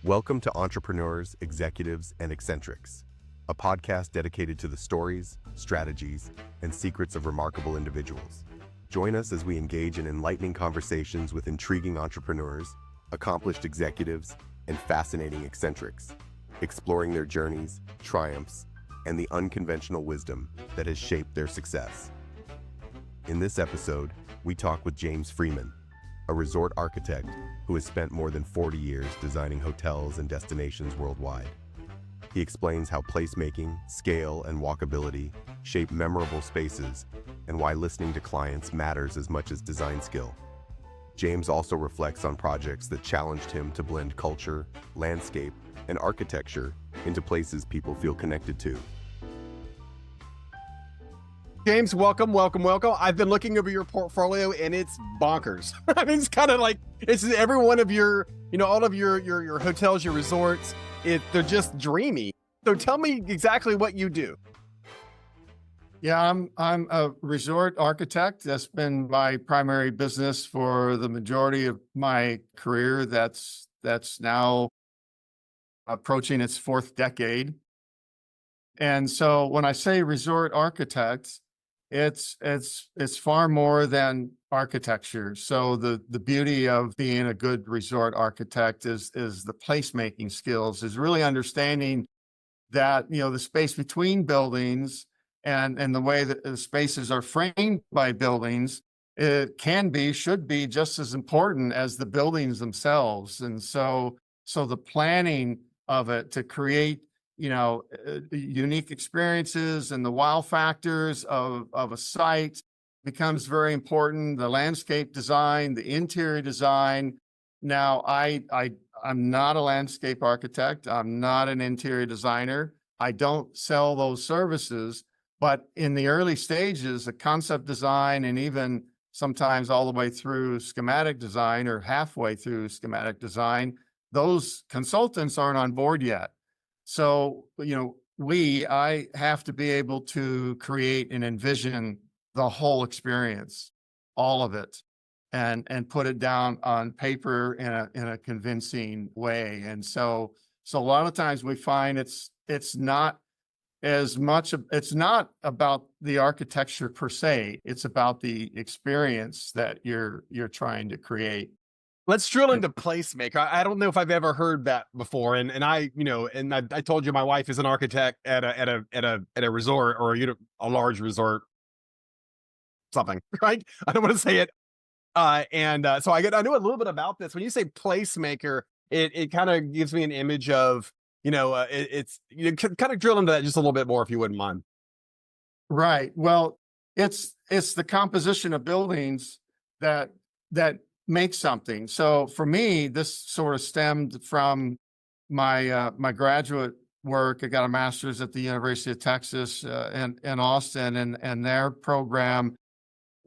Welcome to Entrepreneurs, Executives, and Eccentrics, a podcast dedicated to the stories, strategies, and secrets of remarkable individuals. Join us as we engage in enlightening conversations with intriguing entrepreneurs, accomplished executives, and fascinating eccentrics, exploring their journeys, triumphs, and the unconventional wisdom that has shaped their success. In this episode, we talk with James Freeman, a resort architect who has spent more than 40 years designing hotels and destinations worldwide. He explains how placemaking, scale, and walkability shape memorable spaces and why listening to clients matters as much as design skill. James also reflects on projects that challenged him to blend culture, landscape, and architecture into places people feel connected to. James, welcome. I've been looking over your portfolio and it's bonkers. I mean, it's kind of like, it's every one of your, all of your hotels, your resorts, they're just dreamy. So tell me exactly what you do. Yeah, I'm a resort architect. That's been my primary business for the majority of my career. That's now approaching its fourth decade. And so when I say resort architect, it's far more than architecture. So the beauty of being a good resort architect is the placemaking skills, is really understanding that, the space between buildings and the way that the spaces are framed by buildings, it should be just as important as the buildings themselves. And so the planning of it to create unique experiences and the wow factors of a site becomes very important. The landscape design, the interior design. Now, I'm not a landscape architect. I'm not an interior designer. I don't sell those services, but in the early stages, the concept design and even sometimes all the way through schematic design or halfway through schematic design, those consultants aren't on board yet. So, I have to be able to create and envision the whole experience, all of it, and put it down on paper in a convincing way. And so a lot of times we find it's not it's not about the architecture per se. It's about the experience that you're trying to create. Let's drill into Placemaker. I don't know if I've ever heard that before. And I told you my wife is an architect at a resort or a large resort, something, right? I don't want to say it. So I knew a little bit about this. When you say placemaker, it kind of gives me an image of, it's kind of drill into that just a little bit more if you wouldn't mind. Right. Well, it's the composition of buildings that make something. So for me, this sort of stemmed from my my graduate work. I got a master's at the University of Texas in Austin, and their program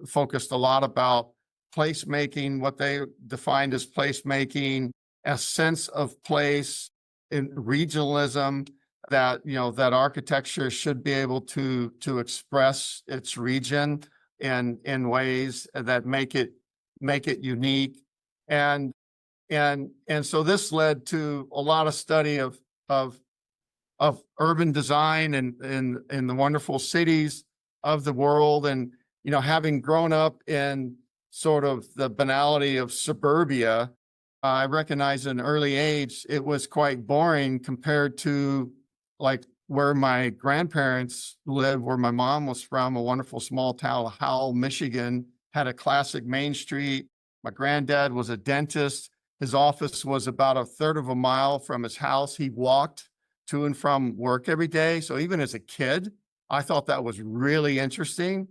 focused a lot about placemaking, what they defined as placemaking, a sense of place in regionalism, that that architecture should be able to express its region in ways that make it unique. And so this led to a lot of study of urban design and in the wonderful cities of the world. And having grown up in sort of the banality of suburbia, I recognized at an early age it was quite boring compared to like where my grandparents lived, where my mom was from, a wonderful small town of Howell, Michigan, had a classic Main Street. My granddad was a dentist. His office was about a third of a mile from his house. He walked to and from work every day. So even as a kid, I thought that was really interesting.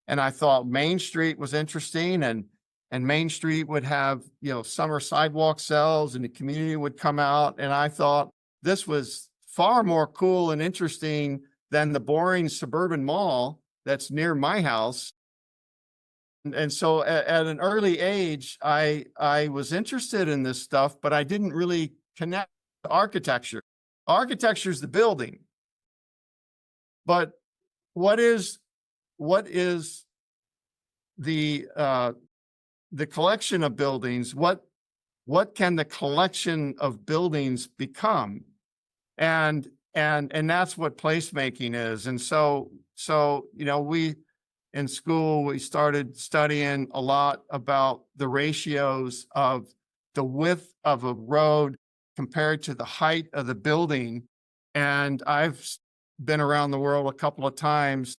And I thought Main Street was interesting, and Main Street would have, summer sidewalk sales and the community would come out. And I thought this was far more cool and interesting than the boring suburban mall that's near my house. And so at an early age, I was interested in this stuff, but I didn't really connect to architecture. Architecture is the building. But what is the collection of buildings? What what can the collection of buildings become? And that's what placemaking is. And so, we in school, we started studying a lot about the ratios of the width of a road compared to the height of the building. And I've been around the world a couple of times,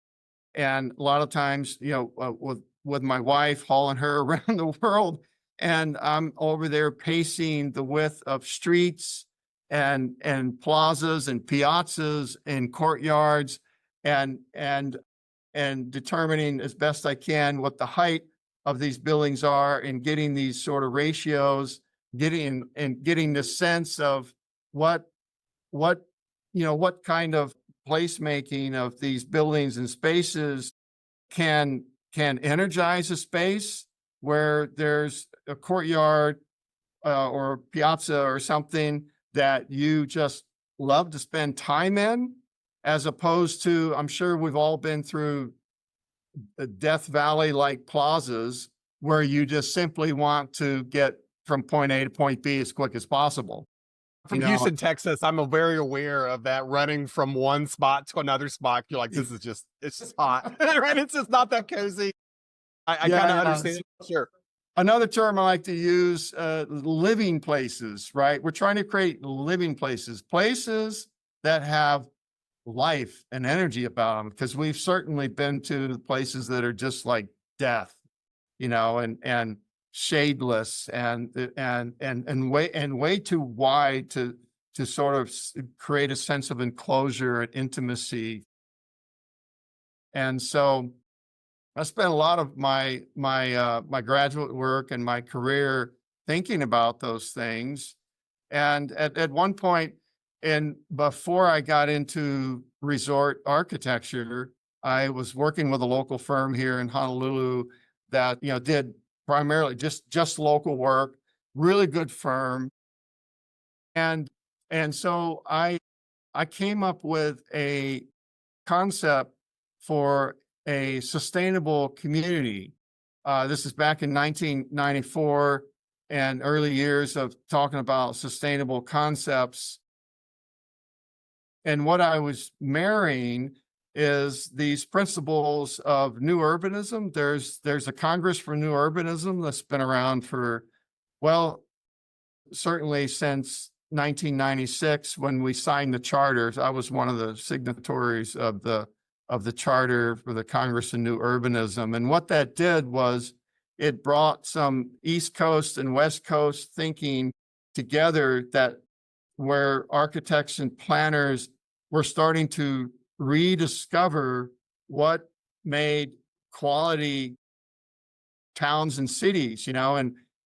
and a lot of times, with my wife, hauling her around the world, and I'm over there pacing the width of streets and plazas and piazzas and courtyards, and determining as best I can what the height of these buildings are, and getting these sort of ratios, getting the sense of what what kind of placemaking of these buildings and spaces can energize a space where there's a courtyard or piazza or something that you just love to spend time in, as opposed to, I'm sure we've all been through the Death Valley like plazas where you just simply want to get from point A to point B as quick as possible. From Houston, Texas, I'm very aware of that, running from one spot to another spot. You're like, it's just hot, right? It's just not that cozy. I kind of understand. Sure. Another term I like to use, living places, right? We're trying to create living places that have life and energy about them, because we've certainly been to places that are just like death, and shadeless and way too wide to sort of create a sense of enclosure and intimacy. And so I spent a lot of my graduate work and my career thinking about those things. And at one point, and before I got into resort architecture, I was working with a local firm here in Honolulu that did primarily just local work, really good firm. And so I came up with a concept for a sustainable community. This is back in 1994 and early years of talking about sustainable concepts. And what I was marrying is these principles of new urbanism. There's a Congress for New Urbanism that's been around for, well, certainly since 1996 when we signed the charters. I was one of the signatories of the charter for the Congress of New Urbanism. And what that did was it brought some East Coast and West Coast thinking together, that where architects and planners were starting to rediscover what made quality towns and cities,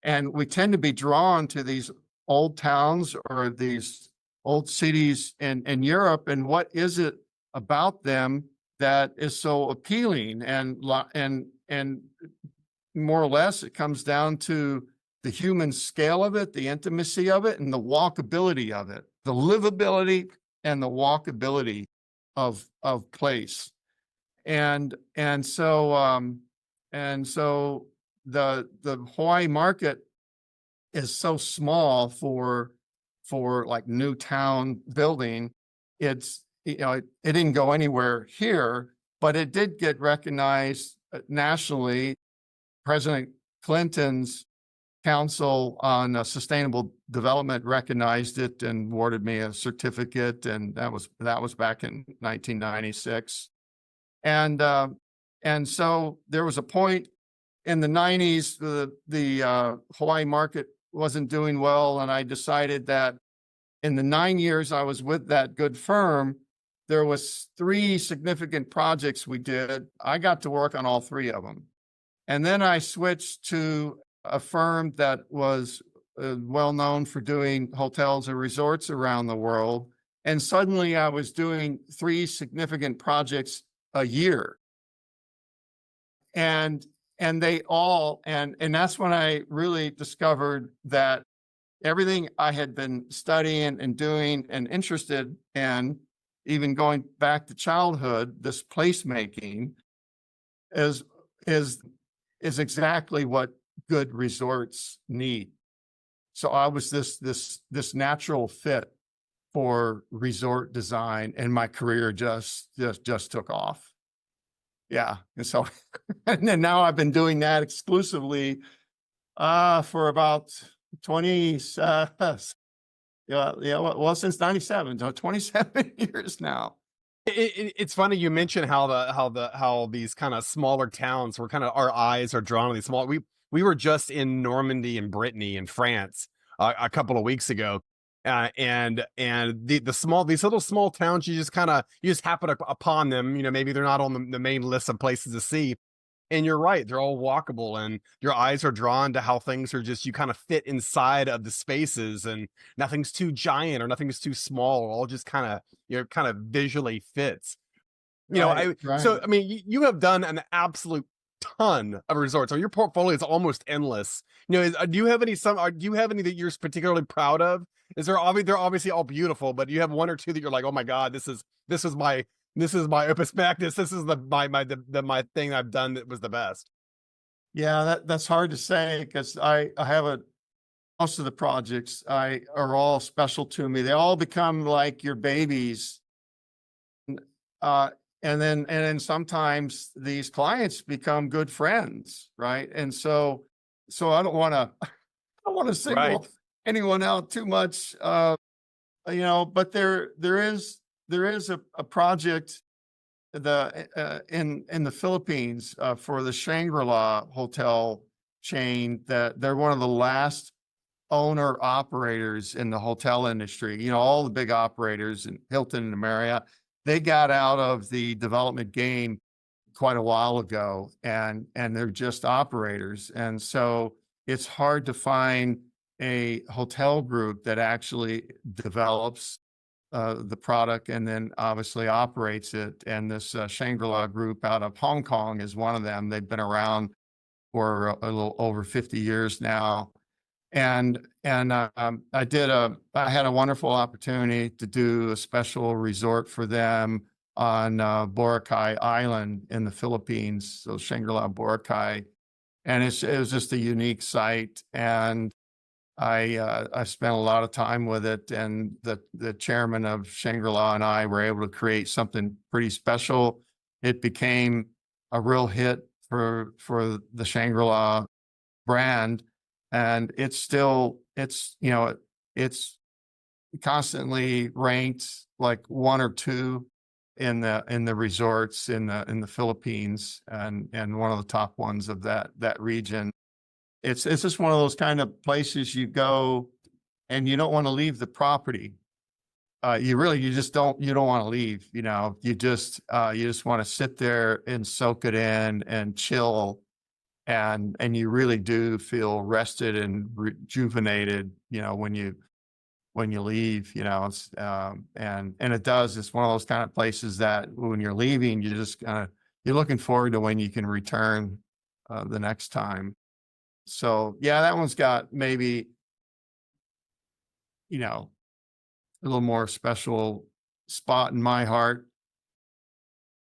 and we tend to be drawn to these old towns or these old cities in Europe. And what is it about them that is so appealing? And more or less, it comes down to the human scale of it, the intimacy of it, and the walkability of it, the livability and the walkability of place. And so the Hawaii market is so small for like new town building. It's, it didn't go anywhere here, but it did get recognized nationally. President Clinton's Council on Sustainable Development recognized it and awarded me a certificate, and that was back in 1996. And so there was a point in the 90s, the Hawaii market wasn't doing well, and I decided that in the 9 years I was with that good firm, there was 3 significant projects we did. I got to work on all 3 of them. And then I switched to a firm that was well known for doing hotels and resorts around the world. And suddenly I was doing 3 significant projects a year. And they all, and that's when I really discovered that everything I had been studying and doing and interested in, even going back to childhood, this placemaking is exactly what good resorts need. So I was this natural fit for resort design, and my career just took off. Yeah. And so, and then now I've been doing that exclusively for about 20, well, since 97, so 27 years now. It's funny you mentioned how these kind of smaller towns were kind of our eyes are drawn to these small. We were just in Normandy and Brittany in France a couple of weeks ago, and the small these little small towns you just happen upon them. You know, maybe they're not on the main list of places to see. And you're right, they're all walkable, and your eyes are drawn to how things are just you kind of fit inside of the spaces, and nothing's too giant or nothing's too small. All just kind of visually fits. Right, So right. I mean, you have done an absolute ton of resorts. So your portfolio is almost endless. Do you have do you have any that you're particularly proud of? They're obviously all beautiful, but do you have one or two that you're like, oh my god, this is my opus magnus. This is my thing I've done that was the best. Yeah, that's hard to say because I have most of the projects I are all special to me. They all become like your babies. Uh, and then sometimes these clients become good friends, right? And so I don't want to I don't want to Right. single anyone out too much. But there is a project in the Philippines for the Shangri-La hotel chain that they're one of the last owner operators in the hotel industry. All the big operators in Hilton and Marriott, they got out of the development game quite a while ago, and they're just operators. And so it's hard to find a hotel group that actually develops the product and then obviously operates it. And this Shangri-La group out of Hong Kong is one of them. They've been around for a little over 50 years now. And I had a wonderful opportunity to do a special resort for them on Boracay Island in the Philippines, so Shangri-La Boracay. And it was just a unique site. And I spent a lot of time with it, and the chairman of Shangri-La and I were able to create something pretty special. It became a real hit for the Shangri-La brand, and it's constantly ranked like one or two in the resorts in the Philippines, and one of the top ones of that region. It's just one of those kind of places you go and you don't want to leave the property. You don't want to leave, you just want to sit there and soak it in and chill. And you really do feel rested and rejuvenated, when you leave, and it does. It's one of those kind of places that when you're leaving, you're looking forward to when you can return the next time. So yeah, that one's got maybe, a little more special spot in my heart.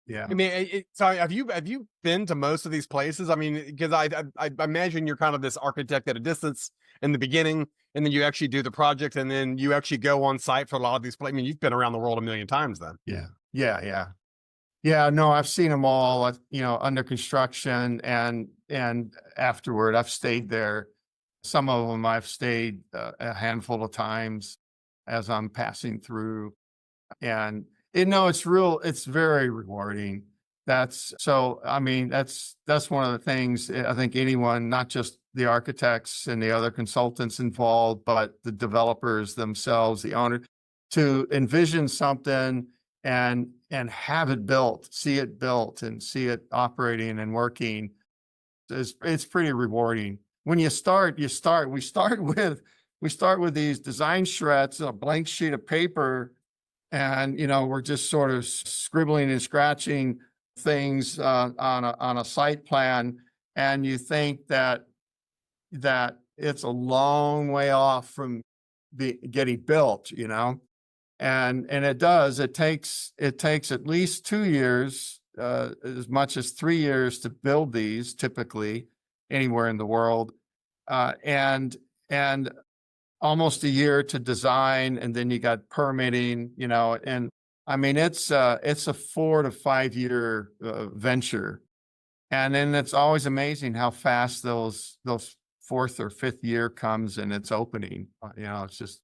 Yeah. I mean, sorry, have you been to most of these places? I mean, because I imagine you're kind of this architect at a distance in the beginning, and then you actually do the project, and then you actually go on site for a lot of these places. I mean, you've been around the world a million times then. Yeah. Yeah. Yeah. Yeah. No, I've seen them all, under construction and afterward. I've stayed there. Some of them I've stayed a handful of times as I'm passing through. And it's very rewarding. I mean, that's one of the things I think anyone, not just the architects and the other consultants involved, but the developers themselves, the owner, to envision something and have it built, see it built and see it operating and working. It's pretty rewarding. When we start with these design shreds, a blank sheet of paper, and we're just sort of scribbling and scratching things on a site plan, and you think that it's a long way off from getting built, and it does. It takes at least 2 years, as much as 3 years to build these, typically anywhere in the world, and almost a year to design, and then you got permitting, and I mean, it's a 4 to 5 year venture. And then it's always amazing how fast those fourth or fifth year comes and it's opening. It's just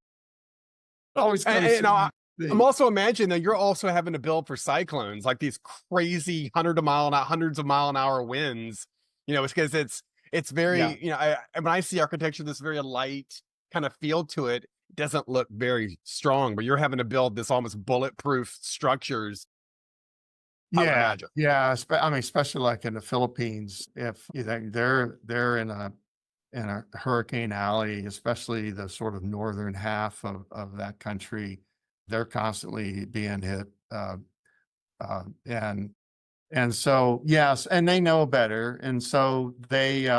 always kind of I'm also imagining that you're also having to build for cyclones, like these crazy hundreds of mile an hour winds. It's because it's very, Yeah. when I see architecture, this very light kind of feel to it, it doesn't look very strong, but you're having to build this almost bulletproof structures. I would Yeah, imagine. yeah. I mean, especially like in the Philippines, if you think they're in a hurricane alley, especially the sort of northern half of that country, they're constantly being hit. And so, yes, and they know better. And so they,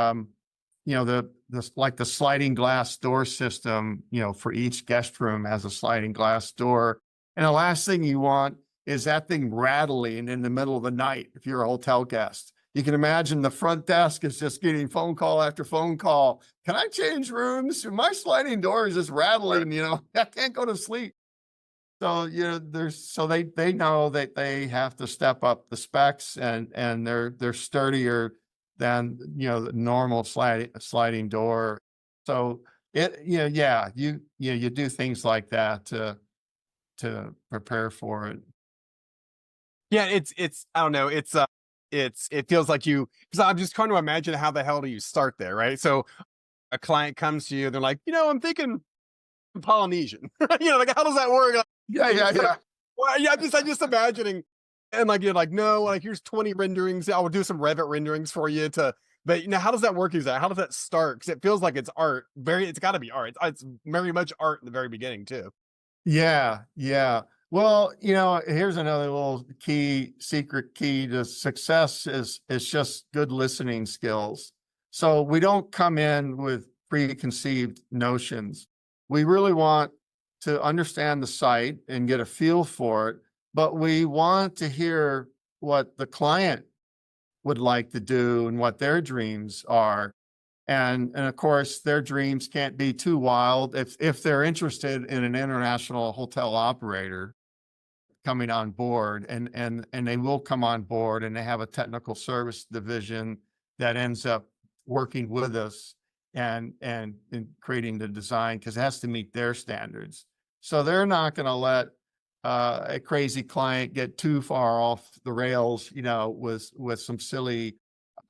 like the sliding glass door system, for each guest room has a sliding glass door. And the last thing you want is that thing rattling in the middle of the night if you're a hotel guest. You can imagine the front desk is just getting phone call after phone call. Can I change rooms? My sliding door is just rattling, I can't go to sleep. So, they know that they have to step up the specs, and they're sturdier than, the normal sliding door. So you do things like that to prepare for it. Yeah, it's I don't know, it feels like because I'm just trying to imagine how the hell do you start there, right? So a client comes to you, they're like, I'm thinking Polynesian. Like how does that work? Like, Yeah. well, yeah, I'm just imagining, and like you're like, no, like here's 20 renderings. I will do some Revit renderings for you but how does that work? How does that start? Because it feels like it's art. It's got to be art. It's very much art in the very beginning too. Yeah, yeah. Well, here's another little secret key to success is just good listening skills. So we don't come in with preconceived notions. We really want to understand the site and get a feel for it, but we want to hear what the client would like to do and what their dreams are. And of course, their dreams can't be too wild. If they're interested in an international hotel operator coming on board, and they will come on board, and they have a technical service division that ends up working with us and in creating the design, because it has to meet their standards. So they're not going to let a crazy client get too far off the rails, with some silly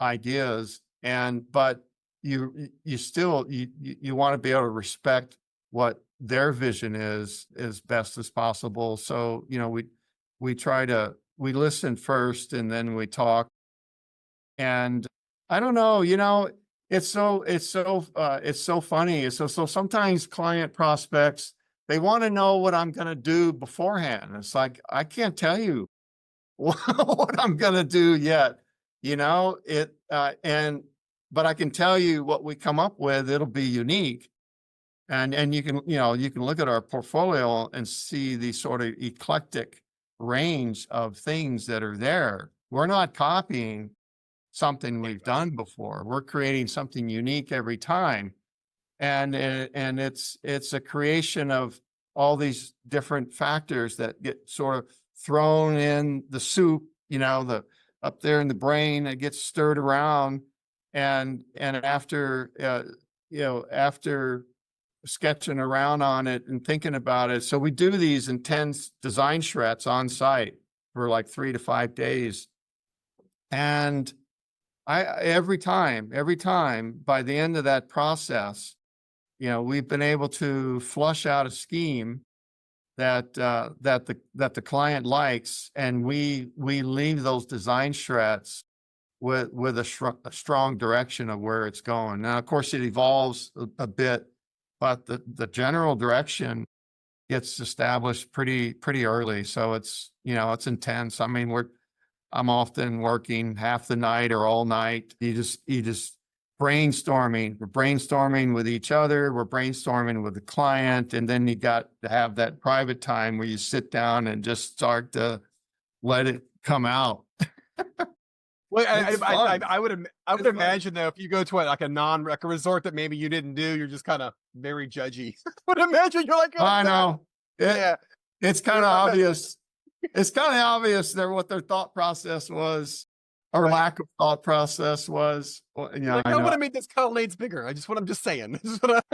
ideas. But you want to be able to respect what their vision is as best as possible. So, we listen first, and then we talk. And I don't know, it's so funny. So sometimes client prospects, they want to know what I'm going to do beforehand. It's like, I can't tell you what I'm going to do yet, but I can tell you what we come up with. It'll be unique. And you can look at our portfolio and see the sort of eclectic range of things that are there. We're not copying something we've done before. We're creating something unique every time. And it's a creation of all these different factors that get sort of thrown in the soup, the up there in the brain, it gets stirred around. And after after sketching around on it and thinking about it, so we do these intense design charrettes on site for like 3 to 5 days. And every time by the end of that process, we've been able to flush out a scheme that the client likes, and we leave those design charrettes with a strong direction of where it's going. Now, of course, it evolves a bit, but the general direction gets established pretty early. So it's intense. I mean, I'm often working half the night or all night. You just brainstorming. We're brainstorming with each other. We're brainstorming with the client. And then you got to have that private time where you sit down and just start to let it come out. Well, It's fun. I would It's fun. imagine though, if you go to like a resort that maybe you didn't do, you're just kind of very judgy. I would imagine you're like, oh, I God. know. Yeah. It's kind of obvious. It's kind of obvious there what their thought process was, or Right. lack of thought process was. Well, yeah, Like, I I know. want to make this colonnades bigger. I'm just saying. This is what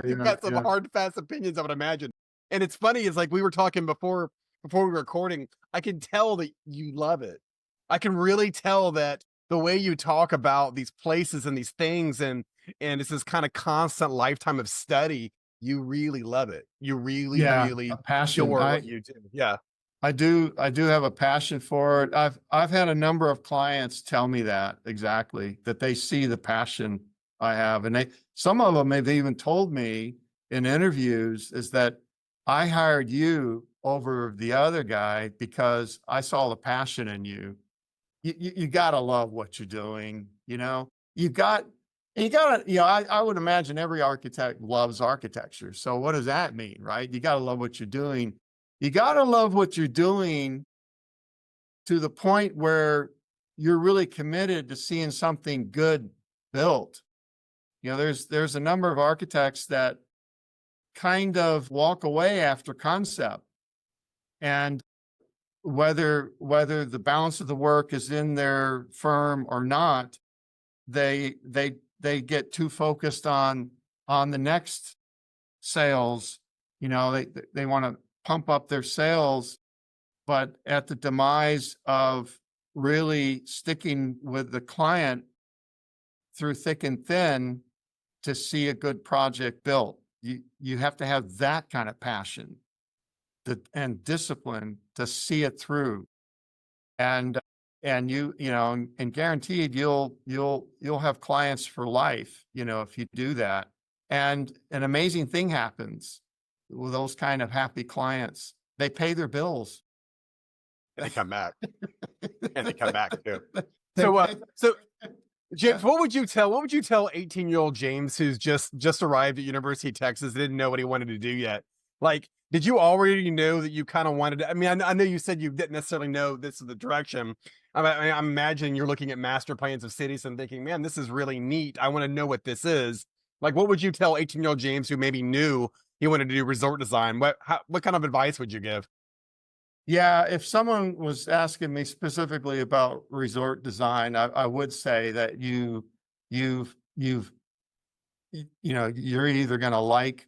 you've got some Yeah. hard, fast opinions, I would imagine. And it's funny, is like we were talking before we were recording, I can tell that you love it. I can really tell that the way you talk about these places and these things, and it's this kind of constant lifetime of study, you really love it. You really, Yeah, really a passion. adore what you do. Yeah. I do have a passion for it. I've had a number of clients tell me that exactly, that they see the passion I have. And some of them have even told me in interviews is that I hired you over the other guy because I saw the passion in you. You gotta love what you're doing, you know? I would imagine every architect loves architecture. So what does that mean, right? You gotta love what you're doing. You gotta love what you're doing to the point where you're really committed to seeing something good built. There's a number of architects that kind of walk away after concept, and whether the balance of the work is in their firm or not, they get too focused on the next sales. They want to pump up their sales, but at the demise of really sticking with the client through thick and thin to see a good project built. You have to have that kind of passion and discipline to see it through. And and guaranteed you'll have clients for life, if you do that. And an amazing thing happens with those kind of happy clients. They pay their bills. And they come back. And they come back too. They So pay- so James, Yeah. what would you tell 18-year-old James, who's just arrived at University of Texas, didn't know what he wanted to do yet? Like, did you already know that you kind of wanted to? I mean, I know you said you didn't necessarily know this is the direction. I'm imagining you're looking at master plans of cities and thinking, man, this is really neat. I want to know what this is. Like, what would you tell 18-year-old James who maybe knew he wanted to do resort design? What kind of advice would you give? Yeah, if someone was asking me specifically about resort design, I would say that you've you're either going to like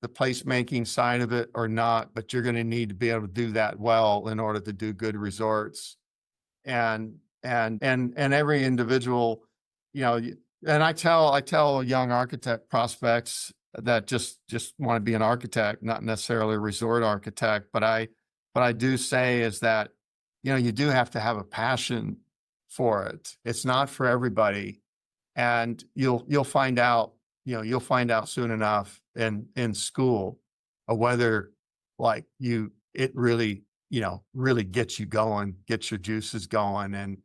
the placemaking side of it or not, but you're going to need to be able to do that well in order to do good resorts. And every individual, and I tell young architect prospects that just want to be an architect, not necessarily a resort architect, but I do say is that, you do have to have a passion for it. It's not for everybody. And you'll find out, you'll find out soon enough in school, whether like it really, really gets you going, gets your juices going, and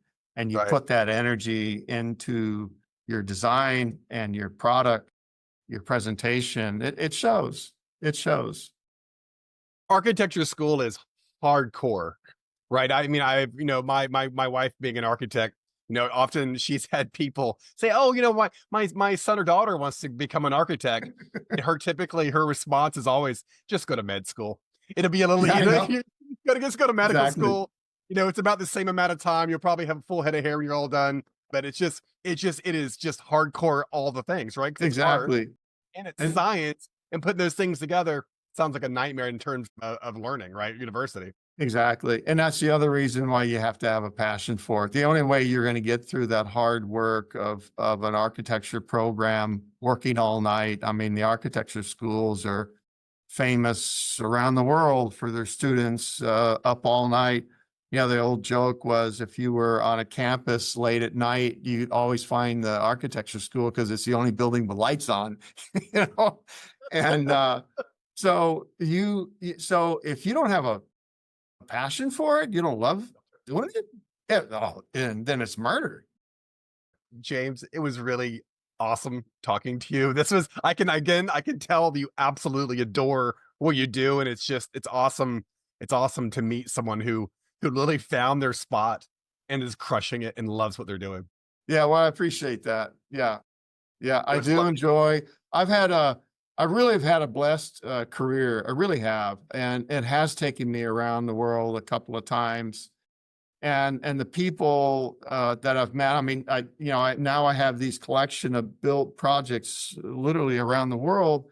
you Right. put that energy into your design and your product, your presentation. It shows. It shows. Architecture school is hardcore, right? I mean, my wife being an architect, often she's had people say, "Oh, my son or daughter wants to become an architect," and her response is always, "Just go to med school. It'll be a little, Yeah, I know. you gotta just go to medical Exactly. school. It's about the same amount of time. You'll probably have a full head of hair when you're all done, but it is just hardcore all the things, right? 'Cause it's hard Exactly. and it's And science, and putting those things together sounds like a nightmare in terms of learning, right? University. Exactly. And that's the other reason why you have to have a passion for it. The only way you're going to get through that hard work of an architecture program, working all night. I mean, the architecture schools are famous around the world for their students up all night. The old joke was if you were on a campus late at night, you'd always find the architecture school because it's the only building with lights on, you know? And so if you don't have a passion for it, you don't love doing it, and then it's murder. James, it was really awesome talking to you. I can tell that you absolutely adore what you do, and it's awesome. It's awesome to meet someone who literally found their spot and is crushing it and loves what they're doing. Yeah, well, I appreciate that. Yeah. Yeah, I It's do fun. enjoy. I really have had a blessed career. I really have, and it has taken me around the world a couple of times. And the people that I've met, I mean, now I have these collection of built projects literally around the world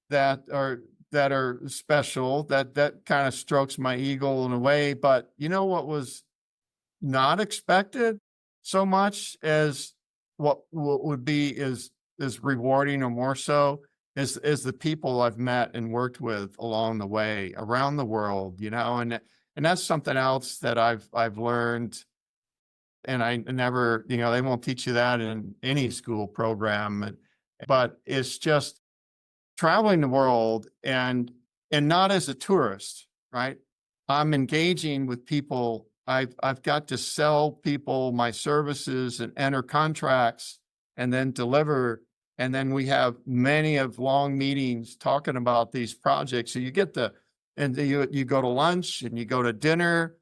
that are special. That kind of strokes my ego in a way. But you know what was not expected so much as what would be is rewarding or more so is the people I've met and worked with along the way around the world, and that's something else that I've learned. And I never, they won't teach you that in any school program, but it's just traveling the world and not as a tourist, right? I'm engaging with people. I've got to sell people my services and enter contracts and then deliver. And then we have many of long meetings talking about these projects. So you go to lunch and you go to dinner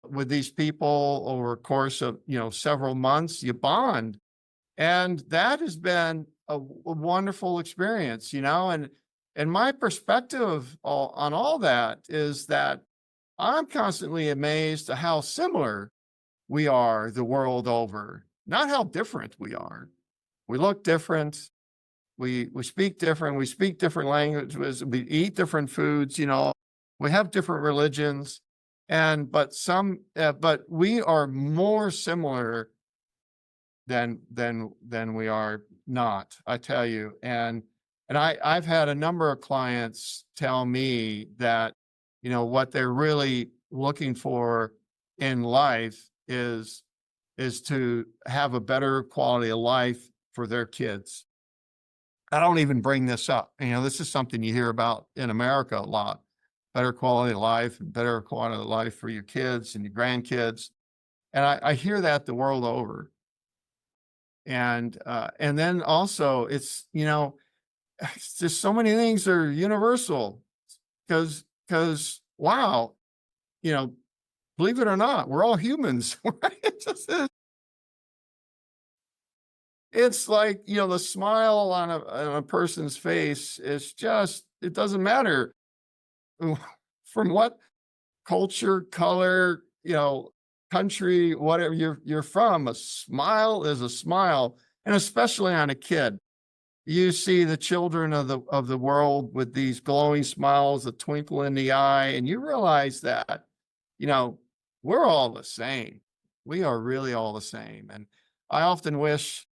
with these people over a course of, several months, you bond. And that has been a wonderful experience, and my perspective on all that is that I'm constantly amazed at how similar we are the world over, not how different we are. We look different. We speak different. We speak different languages. We eat different foods. We have different religions, but we are more similar than we are not. I tell you, and I've had a number of clients tell me that, what they're really looking for in life is to have a better quality of life for their kids. I don't even bring this up. This is something you hear about in America a lot. Better quality of life and better quality of life for your kids and your grandkids. And I hear that the world over. And then also it's just so many things are universal because wow, believe it or not, we're all humans, right? It's like, the smile on a person's face is just, it doesn't matter from what culture, color, country, whatever you're from. A smile is a smile, and especially on a kid. You see the children of the world with these glowing smiles, a twinkle in the eye, and you realize that, we're all the same. We are really all the same. And I often wish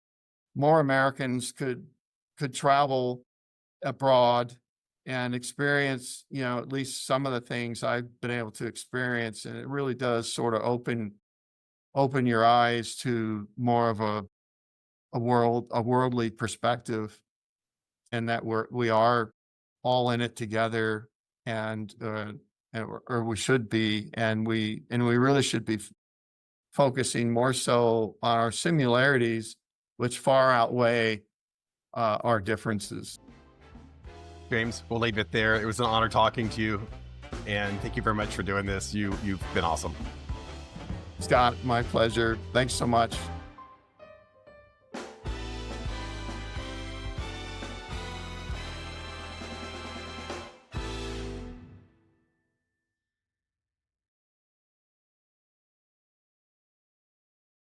more Americans could travel abroad and experience, at least some of the things I've been able to experience. And it really does sort of open your eyes to more of a worldly perspective, and that we are all in it together, or we should be, and we really should be focusing more so on our similarities, which far outweigh our differences. James, we'll leave it there. It was an honor talking to you, and thank you very much for doing this. You've been awesome. Scott, my pleasure. Thanks so much.